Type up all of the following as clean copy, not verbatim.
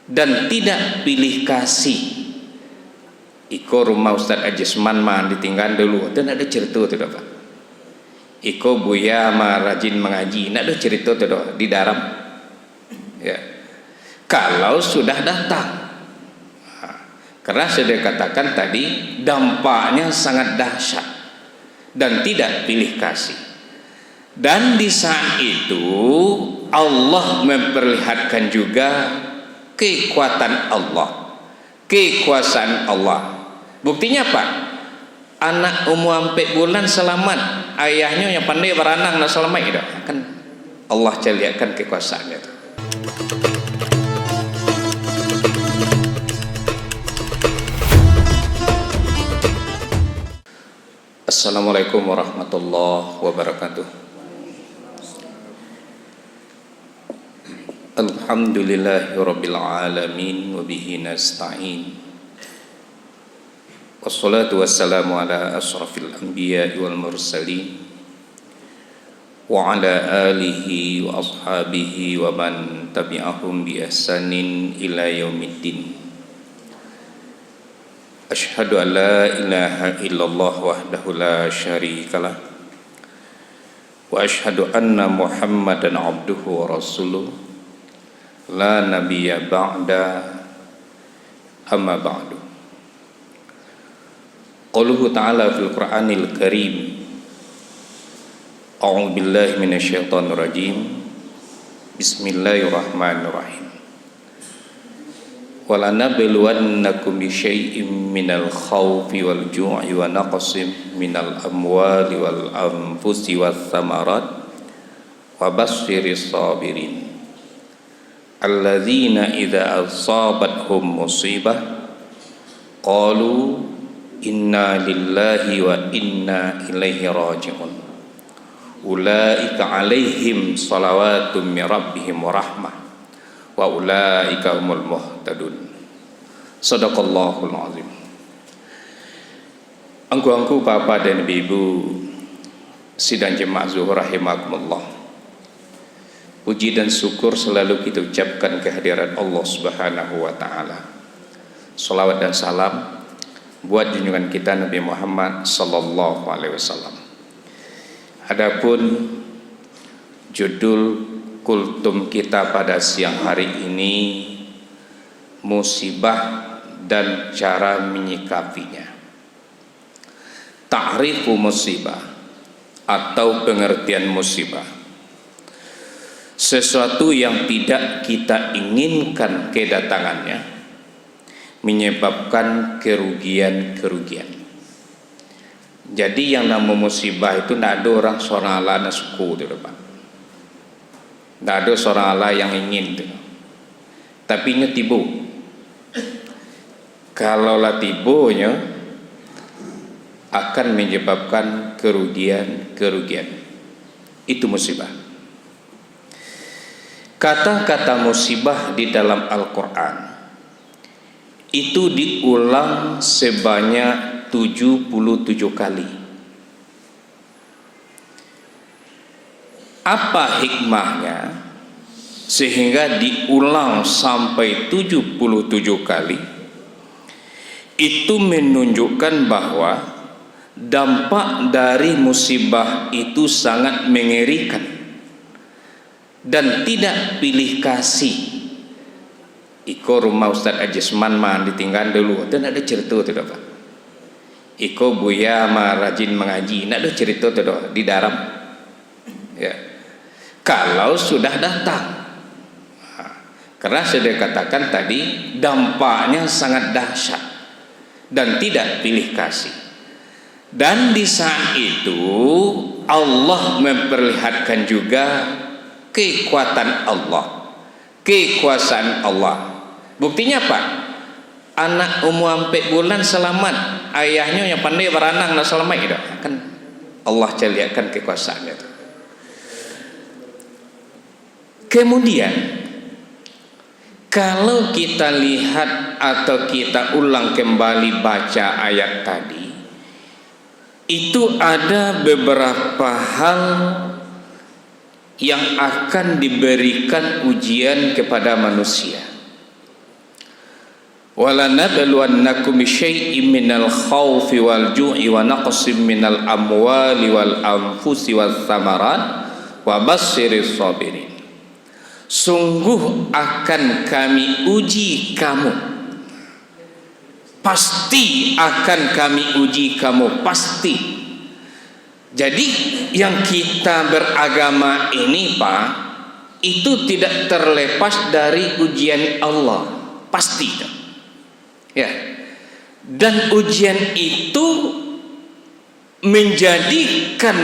dan tidak pilih kasih. Iko rumah Ustaz Ajisman mah ditinggal dulu, dan ada cerita tu dah Pak. Iko Buya mah rajin mengaji, nak ada cerita tu dah di dalam. Ya. Kalau sudah datang, karena sudah katakan tadi dampaknya sangat dahsyat dan tidak pilih kasih. Dan di saat itu Allah memperlihatkan juga kekuatan Allah, kekuasaan Allah. Buktinya apa? Anak umur 4 bulan selamat, ayahnya yang pandai berenang dan selamat itu. Kan Allah lihatkan kekuasaannya itu. Assalamualaikum warahmatullahi wabarakatuh. Alhamdulillahirabbil alamin wa bihi nasta'in. Wassalatu wassalamu ala asrafil anbiya'i wal mursalin wa ala alihi wa ashabihi wa man tabi'ahum bi ihsanin ila yaumiddin. Asyhadu an la ilaha illallah wahdahu la syarikalah wa asyhadu anna Muhammadan abduhu wa rasuluh la nabiyya ba'da amma ba'du. Qauluhu ta'ala fil Qur'anil Karim. A'udzu billahi minasyaitonir rajim. Bismillahirrahmanirrahim. Walanabluwannakum bisyai'im minal khawfi wal ju'i wa naqsim minal amwali wal anfusi wath thamarat wa basyyiris sabirin alladzina idza asabathum musibah qalu inna lillahi wa inna ilaihi raji'un ulaika alaihim salawatum min rabbihim wa rahmah wa ulaika humul muhtadun. Sadaqallahul azim. Angku-angku Bapak dan Ibu sidang jemaah zuhur rahimakumullah, puji dan syukur selalu kita ucapkan kehadirat Allah Subhanahu wa taala. Salawat dan salam buat junjungan kita Nabi Muhammad sallallahu alaihi wasallam. Adapun judul kultum kita pada siang hari ini, musibah dan cara menyikapinya. Ta'rifu musibah atau pengertian musibah, sesuatu yang tidak kita inginkan kedatangannya, menyebabkan kerugian-kerugian. Jadi yang nama musibah itu tidak ada orang seorang Allah dan suku itu Pak. Tidak ada seorang Allah yang ingin itu. Tapi ini tibu. Kalaulah tibunya akan menyebabkan kerugian-kerugian. Itu musibah. Kata-kata musibah di dalam Al-Quran itu diulang sebanyak 77 kali. Apa hikmahnya sehingga diulang sampai 77 kali? Itu menunjukkan bahwa dampak dari musibah itu sangat mengerikan dan tidak pilih kasih. Iko rumah Ustaz Ajisman mah ditinggal dulu, dan ada cerita tu dah Pak. Iko Buya mah rajin mengaji, nak ada cerita tu dah di dalam. Ya. Kalau sudah datang, karena sudah katakan tadi dampaknya sangat dahsyat dan tidak pilih kasih. Dan di saat itu Allah memperlihatkan juga kekuatan Allah, kekuasaan Allah. Buktinya apa? Anak umur 4 bulan selamat, ayahnya yang pandai berenang dan selamat itu. Kan Allah lihatkan kekuasaannya itu. Kemudian kalau kita lihat atau kita ulang kembali baca ayat tadi, itu ada beberapa hal yang akan diberikan ujian kepada manusia. walanabluwannakum bisyai'im minal khaufi wal ju'i wa naqsim minal amwali wal anfusi was samarat wa basyirish sabirin. Sungguh akan kami uji kamu, pasti akan kami uji kamu, pasti. Jadi yang kita beragama ini Pak, itu tidak terlepas dari ujian Allah, pasti. Ya, dan ujian itu menjadikan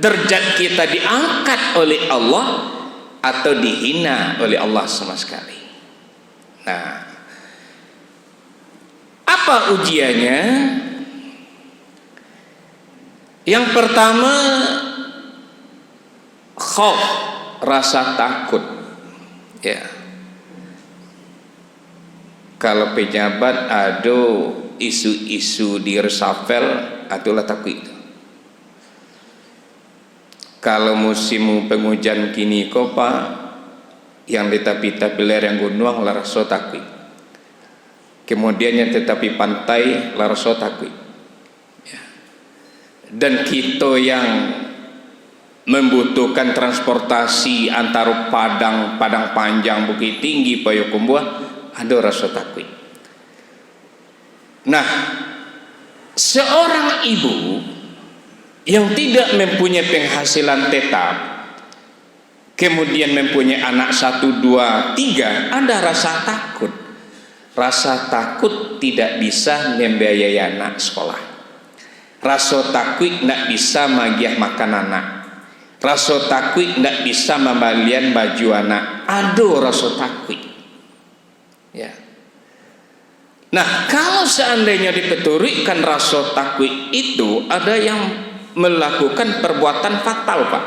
derajat kita diangkat oleh Allah atau dihina oleh Allah sama sekali. Nah, apa ujiannya? Yang pertama, khauf, rasa takut. Ya. Kalau pejabat ada isu-isu di resafel, itulah takut. Kalau musim penghujan kini Pak, yang di tepi-tepi lereng gunung larso takut. Kemudian yang tetapi pantai larso takut. Ya. Dan kita yang membutuhkan transportasi antara Padang Panjang, Bukit Tinggi, Payakumbuh, ada rasa takut. Nah, seorang ibu yang tidak mempunyai penghasilan tetap, kemudian mempunyai anak 1, 2, 3, ada rasa takut. Rasa takut tidak bisa membiayai anak sekolah. Rasa takut tidak bisa magiah makan anak. Rasa takut tidak bisa membelian baju anak. Ada rasa takut. Ya. Nah, kalau seandainya dipeturikkan rasa takut itu, ada yang melakukan perbuatan fatal Pak.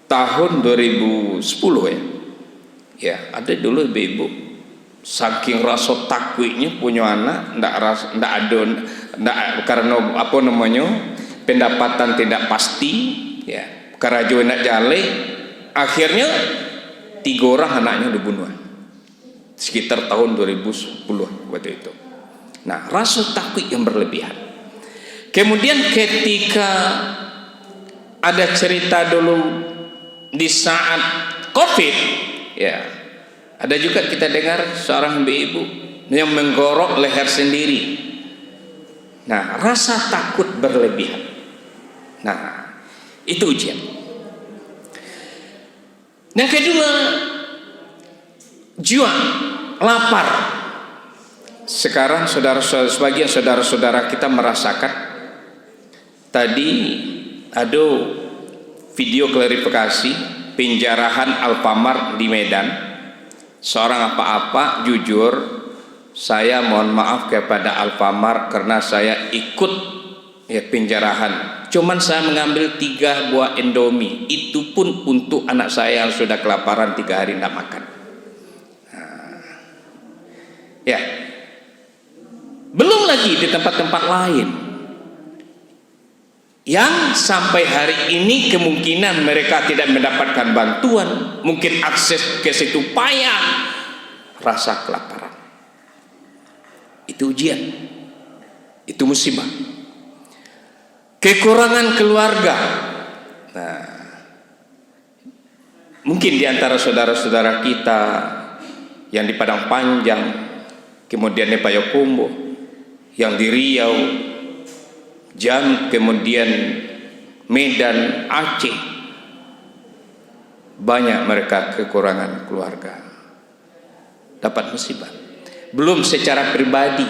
Tahun 2010 ya. Ya, ada dulu ibu-ibu saking rasa takutnya punya anak, karena apa namanya, pendapatan tidak pasti, ya, kerajuan nak jale, akhirnya 3 orang anaknya dibunuh sekitar tahun 2010 waktu itu. Nah, rasa takut yang berlebihan. Kemudian ketika ada cerita dulu di saat COVID, ya, ada juga kita dengar seorang ibu yang menggorok leher sendiri. Nah, rasa takut berlebihan. Nah, itu ujian. Yang kedua, jua, lapar. Sekarang sebagian saudara-saudara kita merasakan. Tadi ada video klarifikasi penjarahan Alfamart di Medan. Seorang apa-apa jujur, saya mohon maaf kepada Alfamart karena saya ikut penjarahan. Cuman saya mengambil 3 buah Indomie, itu pun untuk anak saya yang sudah kelaparan 3 hari tidak makan. Ya, belum lagi di tempat-tempat lain yang sampai hari ini kemungkinan mereka tidak mendapatkan bantuan, mungkin akses ke situ payah, rasa kelaparan. Itu ujian, itu musibah. Kekurangan keluarga. Nah, mungkin di antara saudara-saudara kita yang di Padang Panjang, kemudian di Payakumbuh, yang di Riau, Jambi, kemudian Medan, Aceh, banyak mereka kekurangan keluarga, dapat musibah. Belum secara pribadi,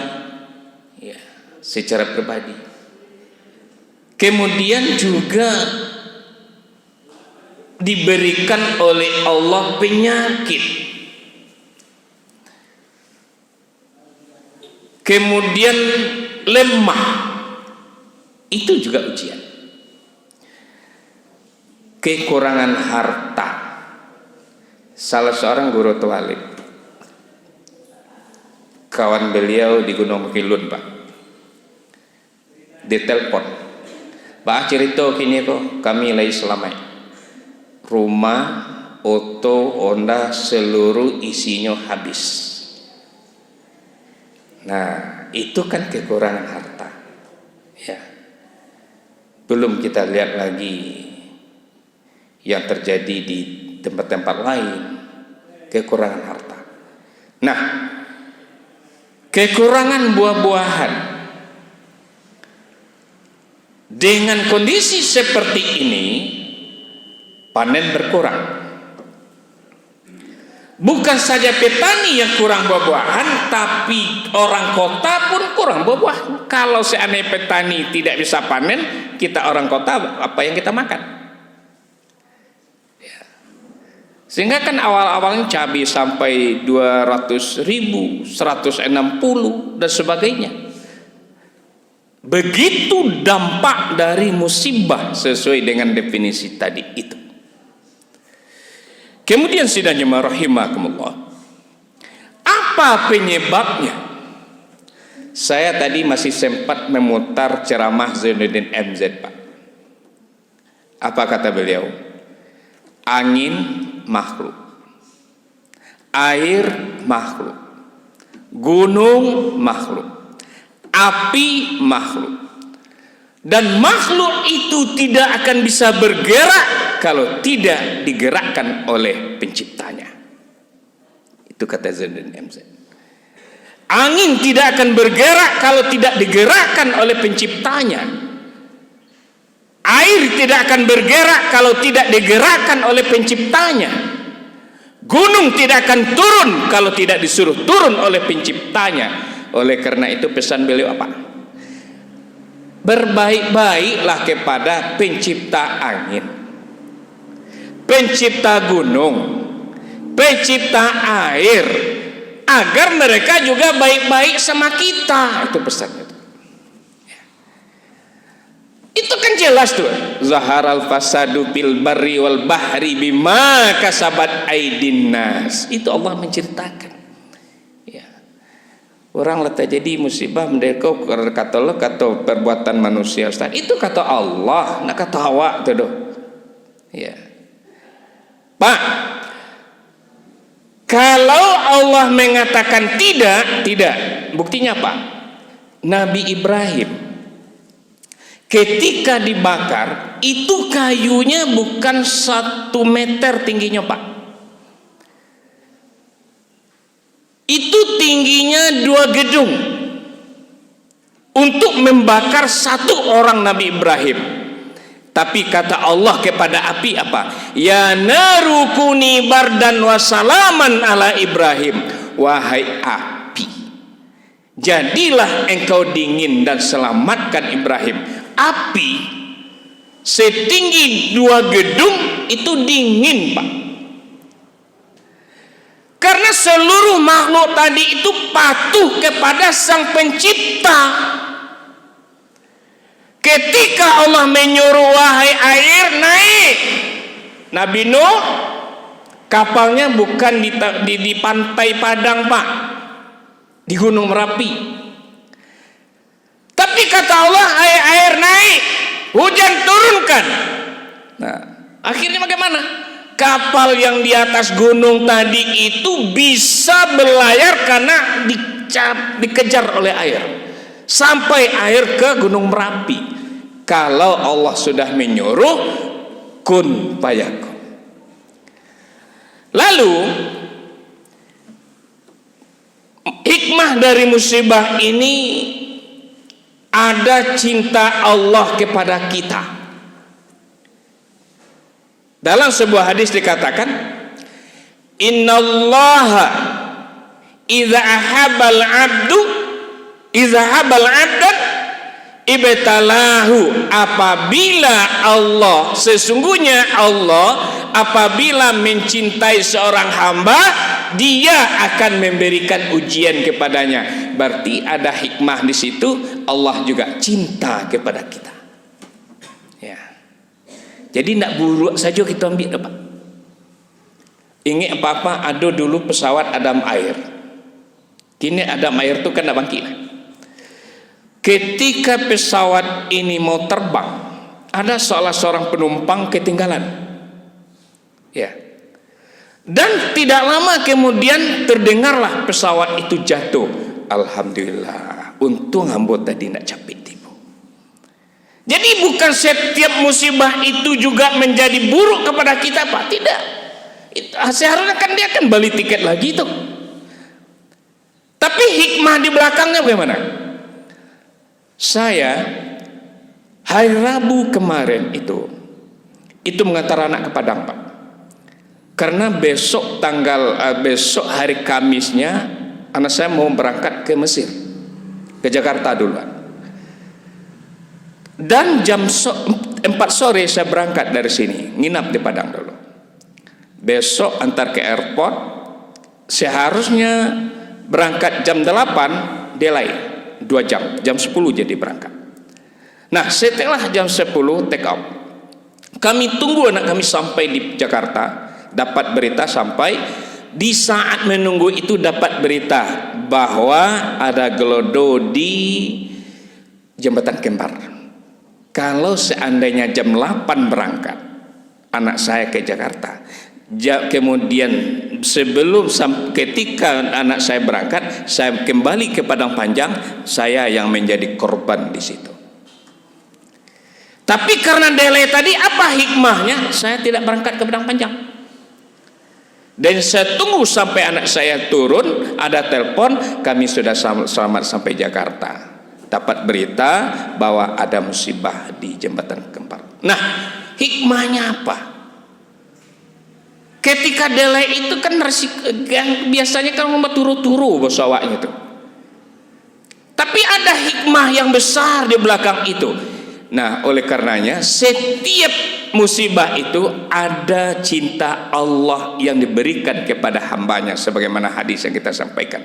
ya, secara pribadi. Kemudian juga diberikan oleh Allah penyakit. Kemudian lemah. Itu juga ujian. Kekurangan harta. Salah seorang guru tawalib, kawan beliau di Gunung Kilun Pak, ditelepon, Pak cerita kini kok kami lagi selamat, rumah, oto, Honda seluruh isinya habis. Nah, itu kan kekurangan harta. Ya. Belum kita lihat lagi yang terjadi di tempat-tempat lain, kekurangan harta. Nah, kekurangan buah-buahan dengan kondisi seperti ini, panen berkurang. Bukan saja petani yang kurang buah-buahan, tapi orang kota pun kurang buah-buahan. Kalau seandainya petani tidak bisa panen, kita orang kota apa yang kita makan? Ya. Sehingga kan awal-awalnya cabai sampai 200.000, 160 dan sebagainya. Begitu dampak dari musibah sesuai dengan definisi tadi itu. Kemudian sidang jemaah rahimakumullah, apa penyebabnya? Saya tadi masih sempat memutar ceramah Zainuddin MZ, Pak. Apa kata beliau? Angin makhluk, air makhluk, gunung makhluk, api makhluk. Dan makhluk itu tidak akan bisa bergerak kalau tidak digerakkan oleh penciptanya. Itu kata Zainuddin MZ. Angin tidak akan bergerak kalau tidak digerakkan oleh penciptanya. Air tidak akan bergerak kalau tidak digerakkan oleh penciptanya. Gunung tidak akan turun kalau tidak disuruh turun oleh penciptanya. Oleh karena itu pesan beliau apa? Berbaik-baiklah kepada pencipta angin, pencipta gunung, pencipta air, agar mereka juga baik-baik sama kita. Itu pesannya. Itu kan jelas tuh. Zaharal fasadu fil barri wal bahri bima kasabat aidin nas. Itu Allah menceritakan. Orang letak jadi musibah mereka kata Allah, kata perbuatan manusia, Ustaz. Itu kata Allah, nak kata awak tu doh. Ya. Pak, kalau Allah mengatakan tidak, buktinya apa? Nabi Ibrahim ketika dibakar, itu kayunya bukan 1 meter tingginya, Pak. Itu tingginya 2 gedung untuk membakar 1 orang Nabi Ibrahim. Tapi kata Allah kepada api apa? Ya narukuni bardan wa salaman ala Ibrahim. Wahai api, jadilah engkau dingin dan selamatkan Ibrahim. Api setinggi 2 gedung itu dingin, Pak. Karena seluruh makhluk tadi itu patuh kepada Sang Pencipta. Ketika Allah menyuruh wahai air naik, Nabi Nuh kapalnya bukan di pantai Padang, Pak, di Gunung Merapi. Tapi kata Allah, air naik, hujan turunkan. Nah, akhirnya bagaimana? Kapal yang di atas gunung tadi itu bisa berlayar karena dikejar oleh air sampai air ke Gunung Merapi. Kalau Allah sudah menyuruh, kun fayakun. Lalu hikmah dari musibah ini ada cinta Allah kepada kita. Dalam sebuah hadis dikatakan, innallaha idza ahabbal abdan ibtalahu. Apabila Allah, sesungguhnya Allah apabila mencintai seorang hamba, dia akan memberikan ujian kepadanya. Berarti ada hikmah di situ, Allah juga cinta kepada kita. Ya. Jadi tidak buruk saja kita ambil, Pak. Ingat apa-apa, ada dulu pesawat Adam Air. Kini Adam Air itu kan tidak bangkit. Ketika pesawat ini mau terbang, ada salah seorang penumpang ketinggalan. Ya. Dan tidak lama kemudian terdengarlah pesawat itu jatuh. alhamdulillah, untung hamba tadi nak capek tipu. Jadi bukan setiap musibah itu juga menjadi buruk kepada kita, Pak. Tidak. Seharusnya kan dia akan beli tiket lagi tuh. Tapi hikmah di belakangnya bagaimana? Saya hari Rabu kemarin itu mengantar anak ke Padang, Pak. Karena besok besok hari Kamisnya anak saya mau berangkat ke Mesir, ke Jakarta dulu. Dan jam 4 sore saya berangkat dari sini, nginap di Padang dulu. Besok antar ke airport, seharusnya berangkat jam 8, delay 2 jam, jam 10 jadi berangkat. Nah, setelah jam 10 take out, kami tunggu anak kami sampai di Jakarta, dapat berita sampai di saat menunggu itu dapat berita bahwa ada gelodo di Jembatan Kembar. Kalau seandainya jam 8 berangkat anak saya ke Jakarta, kemudian ketika anak saya berangkat, saya kembali ke Padang Panjang, saya yang menjadi korban di situ. Tapi karena delay tadi, apa hikmahnya? Saya tidak berangkat ke Padang Panjang. Dan saya tunggu sampai anak saya turun, ada telepon, kami sudah selamat sampai Jakarta. Dapat berita bahwa ada musibah di Jembatan Kembar. Nah, hikmahnya apa? Ketika delay itu kan biasanya kan membuat turu-turu bosawaknya itu. Tapi ada hikmah yang besar di belakang itu. Nah, oleh karenanya setiap musibah itu ada cinta Allah yang diberikan kepada hambanya, sebagaimana hadis yang kita sampaikan.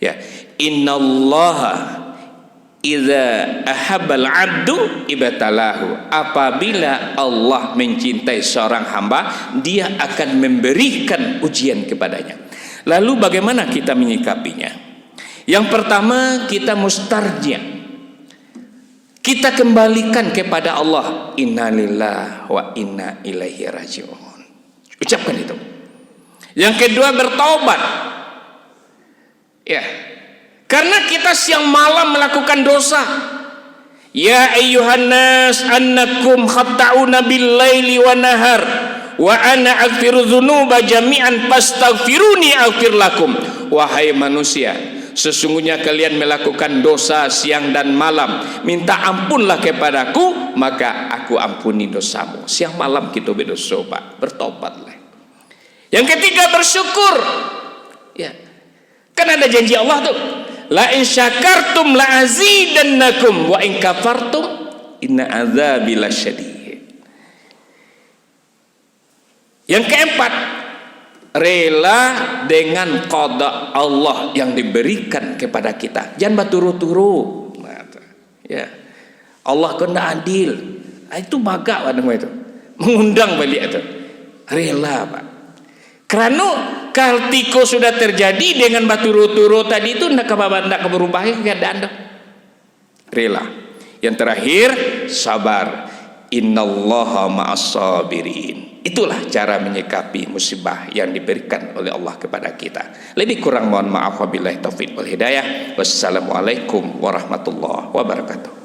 Ya, innallaha idza ahabbal 'abdu ibtalahu. Apabila Allah mencintai seorang hamba, dia akan memberikan ujian kepadanya. Lalu bagaimana kita menyikapinya? Yang pertama, kita mustarja. Kita kembalikan kepada Allah, innalillahi wa inna ilaihi raji'un. Ucapkan itu. Yang kedua, bertaubat. Ya. Karena kita siang malam melakukan dosa. Ya ayyuhan nas annakum khata'una bil laili wa nahar wa ana aghfiru dzunuba jami'an fastaghfiruni aghfir lakum. Wahai manusia, sesungguhnya kalian melakukan dosa siang dan malam, minta ampunlah kepadaku, maka aku ampuni dosamu. Siang malam kita berdosa, Pak, bertobatlah. Yang ketiga, bersyukur. Ya, kan ada janji Allah tuh, la in syakartum la azidannakum wa in kafartum inna azabi lasyadid. Yang keempat, rela dengan qada Allah yang diberikan kepada kita. Jangan berturu-turu. Ya, Allah kena adil. Itu baga itu, mengundang balik itu. Rela, Pak. Karena kaltiko sudah terjadi dengan baturu-turu tadi itu ndak berubah keadaan. Rela. Yang terakhir, sabar. Innallaha ma'as sabirin. Itulah cara menyikapi musibah yang diberikan oleh Allah kepada kita. Lebih kurang mohon maaf, wabillahi taufiq wal hidayah. Wassalamualaikum warahmatullahi wabarakatuh.